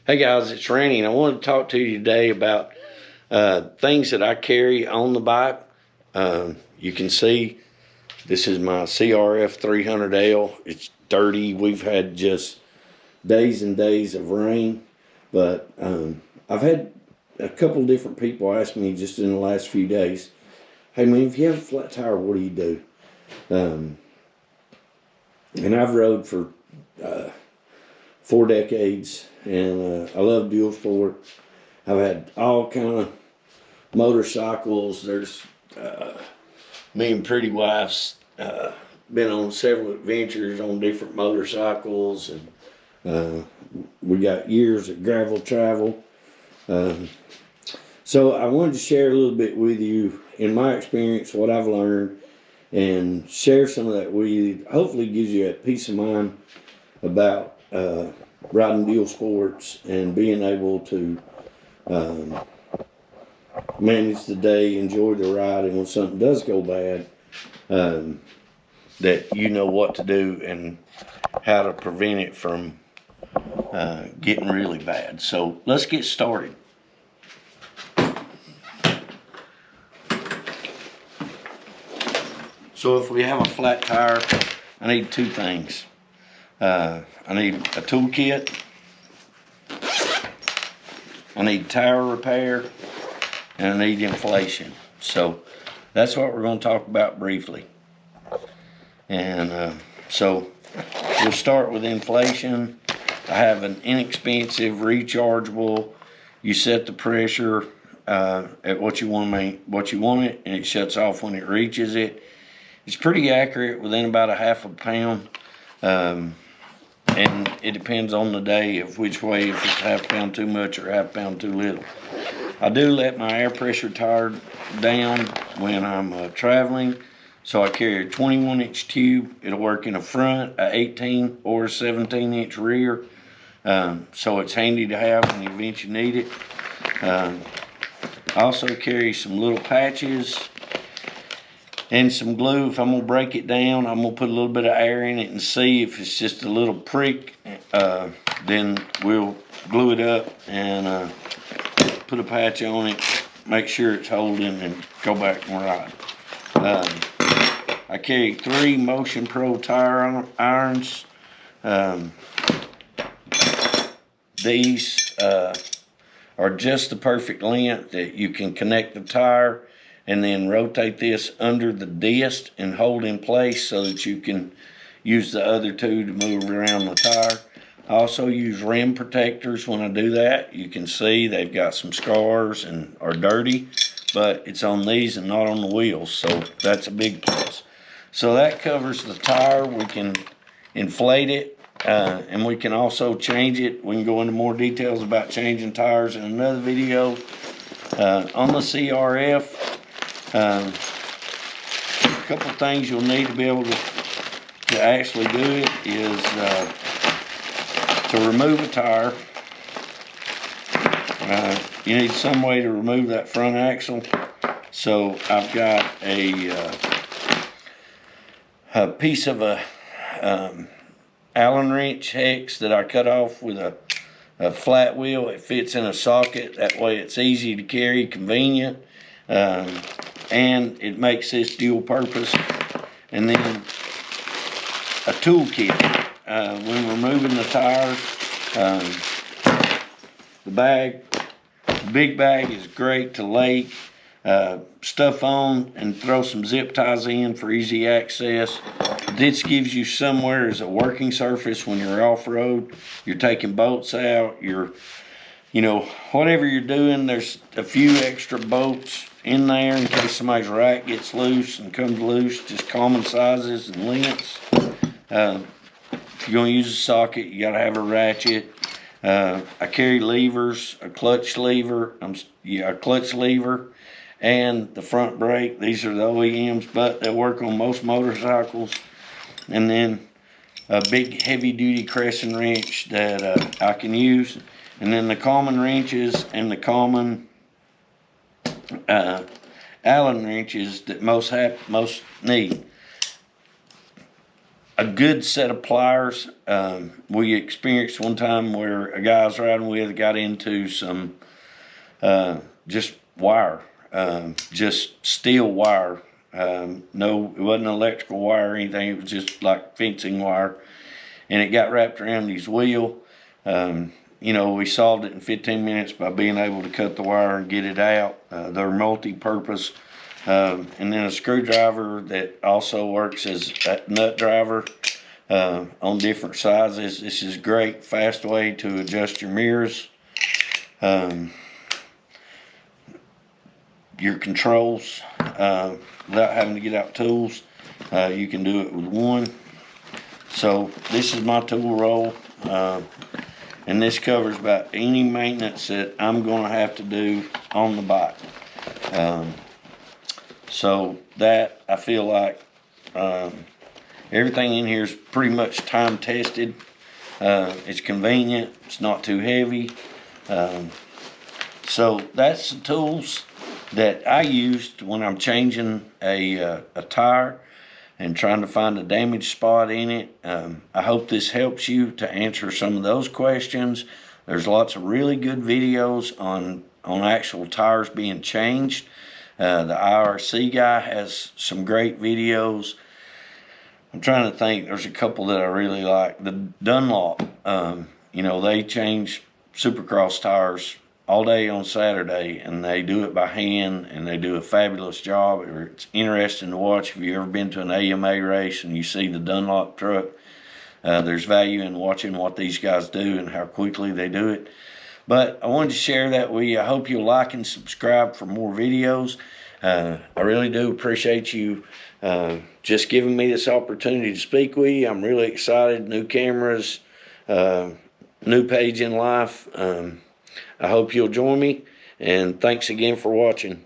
Hey guys, it's Randy, and I wanted to talk to you today about things that I carry on the bike. You can see this is my CRF 300L. It's dirty. We've had just days and days of rain, but I've had a couple different people ask me just in the last few days, "Hey man, if you have a flat tire, what do you do?" And I've rode for 4 decades, and I love dual sport. I've had all kind of motorcycles. There's me and Pretty Wife's been on several adventures on different motorcycles, and we got years of gravel travel. So I wanted to share a little bit with you, in my experience, what I've learned, and share some of that with you. Hopefully gives you a peace of mind about riding dual sports and being able to manage the day, enjoy the ride, and when something does go bad, that you know what to do and how to prevent it from getting really bad. So let's get started. So if we have a flat tire, I need two things. I need a toolkit, I need tire repair, and I need inflation. So that's what we're going to talk about briefly. And so we'll start with inflation. I have an inexpensive rechargeable. You set the pressure at what you want it, and it shuts off when it reaches it. It's pretty accurate, within about a half a pound. And it depends on the day of which way, if it's half pound too much or half pound too little. I do let my air pressure tire down when I'm traveling, so I carry a 21-inch tube. It'll work in the front, a 18 or 17-inch rear, so it's handy to have in the event you need it. I also carry some little patches and some glue. If I'm gonna break it down, I'm gonna put a little bit of air in it and see if it's just a little prick. Then we'll glue it up and put a patch on it, make sure it's holding, and go back and ride. I carry 3 Motion Pro tire irons. These are just the perfect length that you can connect the tire and then rotate this under the disc and hold in place so that you can use the other two to move around the tire. I also use rim protectors when I do that. You can see they've got some scars and are dirty, but it's on these and not on the wheels, so that's a big plus. So that covers the tire. We can inflate it, and we can also change it. We can go into more details about changing tires in another video. On the CRF, a couple things you'll need to be able to actually do it is to remove a tire. You need some way to remove that front axle. So I've got a piece of a Allen wrench hex that I cut off with a flat wheel. It fits in a socket. That way it's easy to carry, convenient. And it makes this dual purpose. And then a toolkit. When removing the tires, the big bag is great to lay stuff on and throw some zip ties in for easy access. This gives you somewhere as a working surface when you're off-road. You're taking bolts out, whatever you're doing, there's a few extra bolts in there in case somebody's rack gets loose and comes loose, just common sizes and lengths. If you're going to use a socket, you got to have a ratchet. I carry levers, a clutch lever, and the front brake. These are the OEMs, but they work on most motorcycles. And then a big heavy-duty crescent wrench that I can use. And then the common wrenches and the common Allen wrenches that most need. a good set of pliers. We experienced one time where a guy I was riding with got into some just wire, just steel wire. No, it wasn't electrical wire or anything. It was just like fencing wire, and it got wrapped around his wheel. You know, we solved it in 15 minutes by being able to cut the wire and get it out. They're multi-purpose. And then a screwdriver that also works as a nut driver on different sizes. This is a great, fast way to adjust your mirrors. Your controls without having to get out tools. You can do it with one. So this is my tool roll, and this covers about any maintenance that I'm going to have to do on the bike. So that, I feel like everything in here is pretty much time tested. It's convenient, it's not too heavy. So that's the tools that I used when I'm changing a tire and trying to find a damaged spot in it. I hope this helps you to answer some of those questions. There's lots of really good videos on actual tires being changed. The IRC guy has some great videos. I'm trying to think, there's a couple that I really like. The Dunlop, you know, they change Supercross tires all day on Saturday, and they do it by hand, and they do a fabulous job. It's interesting to watch. If you've ever been to an AMA race and you see the Dunlop truck, there's value in watching what these guys do and how quickly they do it. But I wanted to share that with you. I hope you'll like and subscribe for more videos. I really do appreciate you just giving me this opportunity to speak with you. I'm really excited. New cameras, new page in life. I hope you'll join me, and thanks again for watching.